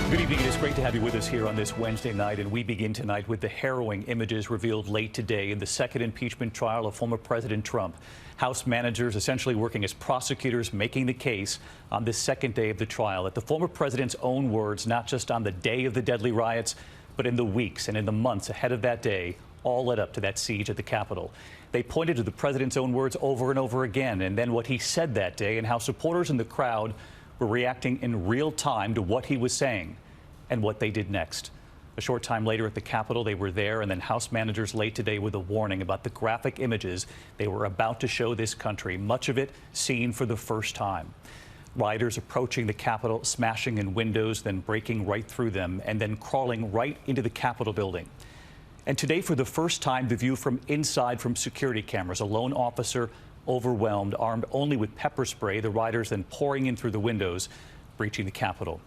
Good evening. It is great to have you with us here on this Wednesday night, and we begin tonight with the harrowing images revealed late today in the second impeachment trial of former President Trump. House managers essentially working as prosecutors, making the case on this second day of the trial that the former president's own words, not just on the day of the deadly riots, but in the weeks and in the months ahead of that day, all led up to that siege at the Capitol. They pointed to the president's own words over and over again, and then what he said that day and how supporters in the crowd were reacting in real time to what he was saying and what they did next. A short time later at the Capitol, they were there, and then House managers late today with a warning about the graphic images they were about to show this country, much of it seen for the first time. Rioters approaching the Capitol, smashing in windows, then breaking right through them, and then crawling right into the Capitol building. And today, for the first time, the view from inside from security cameras, a lone officer overwhelmed, armed only with pepper spray, the rioters then pouring in through the windows, breaching the Capitol.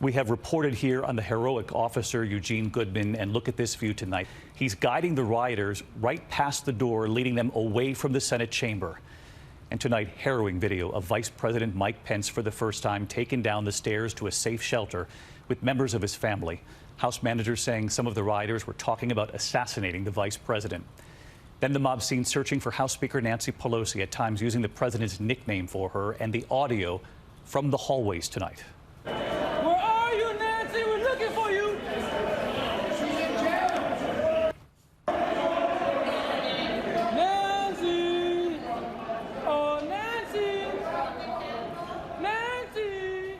We have reported here on the heroic officer Eugene Goodman, and look at this view tonight. He's guiding the rioters right past the door, leading them away from the Senate chamber. And tonight, harrowing video of Vice President Mike Pence for the first time taken down the stairs to a safe shelter with members of his family. House managers saying some of the rioters were talking about assassinating the vice president. Then the mob seen searching for House Speaker Nancy Pelosi, at times using the president's nickname for her, and the audio from the hallways tonight. Where are you, Nancy? We're looking for you. She's in jail. Nancy. Oh, Nancy. Nancy.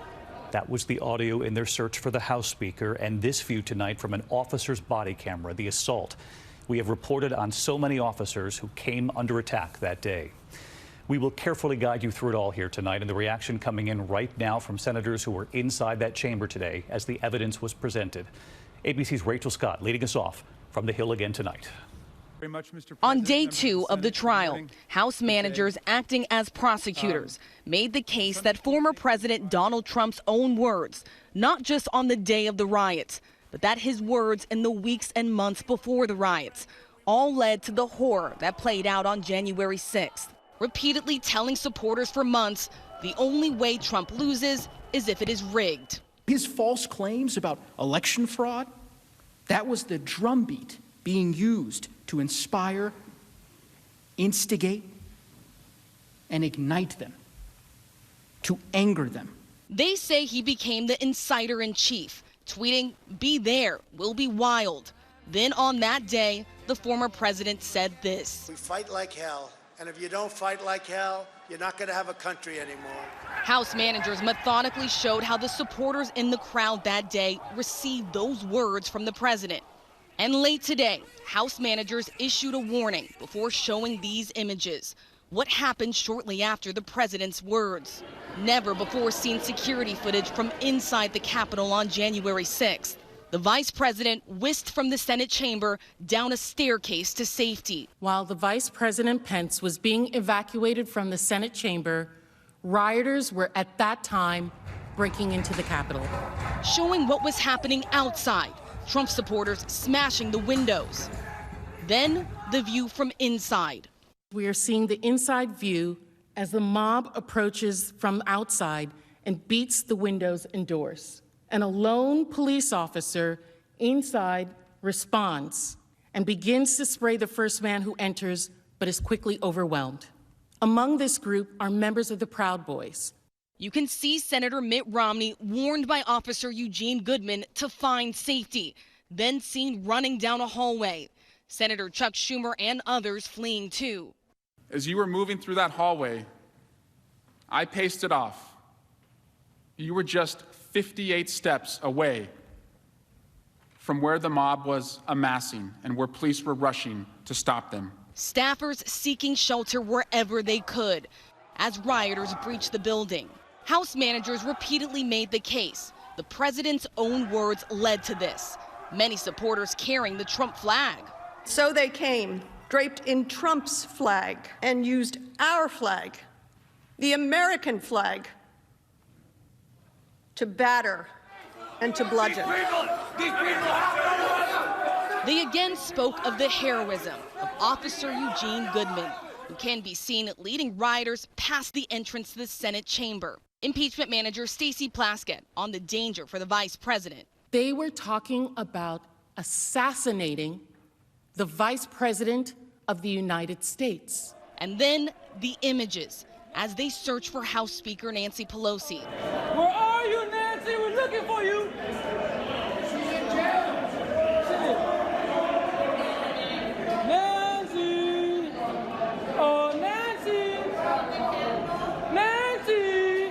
That was the audio in their search for the House Speaker, and this view tonight from an officer's body camera, the assault we have reported on so many officers who came under attack that day. We will carefully guide you through it all here tonight, and the reaction coming in right now from senators who were inside that chamber today as the evidence was presented. ABC's Rachel Scott leading us off from the Hill again tonight. On day two of the trial, House managers acting as prosecutors made the case that former President Donald Trump's own words, not just on the day of the riots, but that his words in the weeks and months before the riots all led to the horror that played out on January 6th, repeatedly telling supporters for months the only way Trump loses is if it is rigged. His false claims about election fraud, that was the drumbeat being used to inspire, instigate, and ignite them, to anger them. They say he became the insider-in-chief, tweeting, "Be there, we'll be wild." Then on that day, the former president said this: "We fight like hell, and if you don't fight like hell, you're not going to have a country anymore." House managers methodically showed how the supporters in the crowd that day received those words from the president. And late today, House managers issued a warning before showing these images. What happened shortly after the president's words? Never before seen security footage from inside the Capitol on January 6th. The vice president whisked from the Senate chamber down a staircase to safety. While the Vice President Pence was being evacuated from the Senate chamber, rioters were at that time breaking into the Capitol. Showing what was happening outside, Trump supporters smashing the windows. Then the view from inside. We are seeing the inside view as the mob approaches from outside and beats the windows and doors. And a lone police officer inside responds and begins to spray the first man who enters, but is quickly overwhelmed. Among this group are members of the Proud Boys. You can see Senator Mitt Romney warned by Officer Eugene Goodman to find safety, then seen running down a hallway. Senator Chuck Schumer and others fleeing too. As you were moving through that hallway, I paced it off. You were just 58 steps away from where the mob was amassing and where police were rushing to stop them. Staffers seeking shelter wherever they could as rioters breached the building. House managers repeatedly made the case. The president's own words led to this. Many supporters carrying the Trump flag. So they came, draped in Trump's flag, and used our flag, the American flag, to batter and to bludgeon. They again spoke of the heroism of Officer Eugene Goodman, who can be seen leading rioters past the entrance to the Senate chamber. Impeachment manager Stacey Plaskett on the danger for the vice president. They were talking about assassinating the vice president of the United States. And then the images as they search for House Speaker Nancy Pelosi. Where are you, Nancy? We're looking for you. She's in jail. Nancy. Oh, Nancy. Nancy.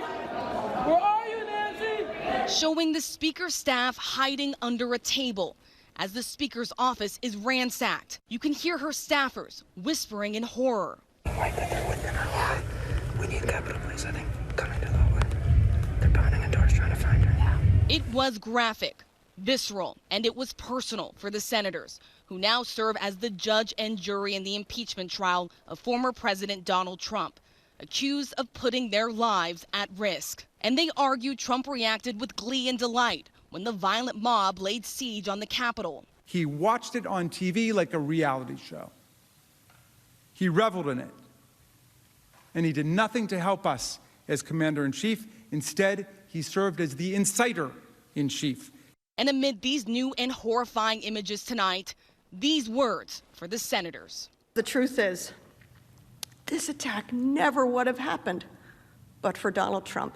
Where are you, Nancy? Showing the speaker's staff hiding under a table as the speaker's office is ransacked. You can hear her staffers whispering in horror. Like that they're within our hall. We need Capitol Police, I think, coming to the hallway. They're pounding on doors trying to find her. Yeah. It was graphic, visceral, and it was personal for the senators, who now serve as the judge and jury in the impeachment trial of former President Donald Trump, accused of putting their lives at risk. And they argue Trump reacted with glee and delight when the violent mob laid siege on the Capitol. He watched it on TV like a reality show. He reveled in it. And he did nothing to help us as commander-in-chief. Instead, he served as the inciter-in-chief. And amid these new and horrifying images tonight, these words for the senators. The truth is, this attack never would have happened but for Donald Trump.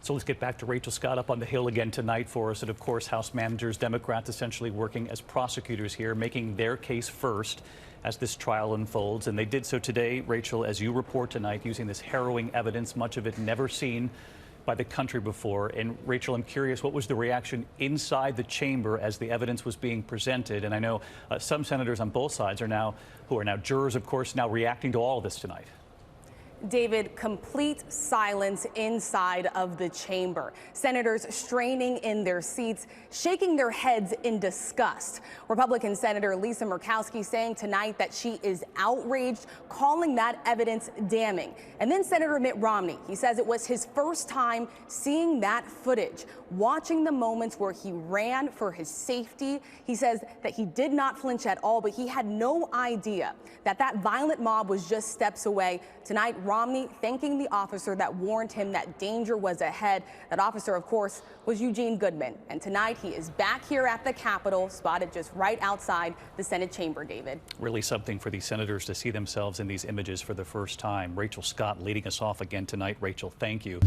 So let's get back to Rachel Scott up on the Hill again tonight for us. And of course, House managers, Democrats essentially working as prosecutors here, making their case first as this trial unfolds. And they did so today, Rachel, as you report tonight, using this harrowing evidence, much of it never seen by the country before. And Rachel, I'm curious, what was the reaction inside the chamber as the evidence was being presented? And I know some senators on both sides who are now jurors, of course, now reacting to all of this tonight. David, complete silence inside of the chamber. Senators straining in their seats, shaking their heads in disgust. Republican Senator Lisa Murkowski saying tonight that she is outraged, calling that evidence damning. And then Senator Mitt Romney, he says it was his first time seeing that footage, watching the moments where he ran for his safety. He says that he did not flinch at all, but he had no idea that that violent mob was just steps away. Tonight, Romney thanking the officer that warned him that danger was ahead. That officer, of course, was Eugene Goodman. And tonight he is back here at the Capitol, spotted just right outside the Senate chamber, David. Really something for these senators to see themselves in these images for the first time. Rachel Scott leading us off again tonight. Rachel, thank you.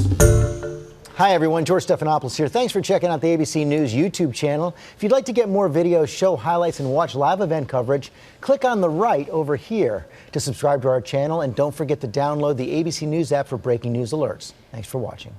Hi, everyone. George Stephanopoulos here. Thanks for checking out the ABC News YouTube channel. If you'd like to get more videos, show highlights, and watch live event coverage, click on the right over here to subscribe to our channel. And don't forget to download the ABC News app for breaking news alerts. Thanks for watching.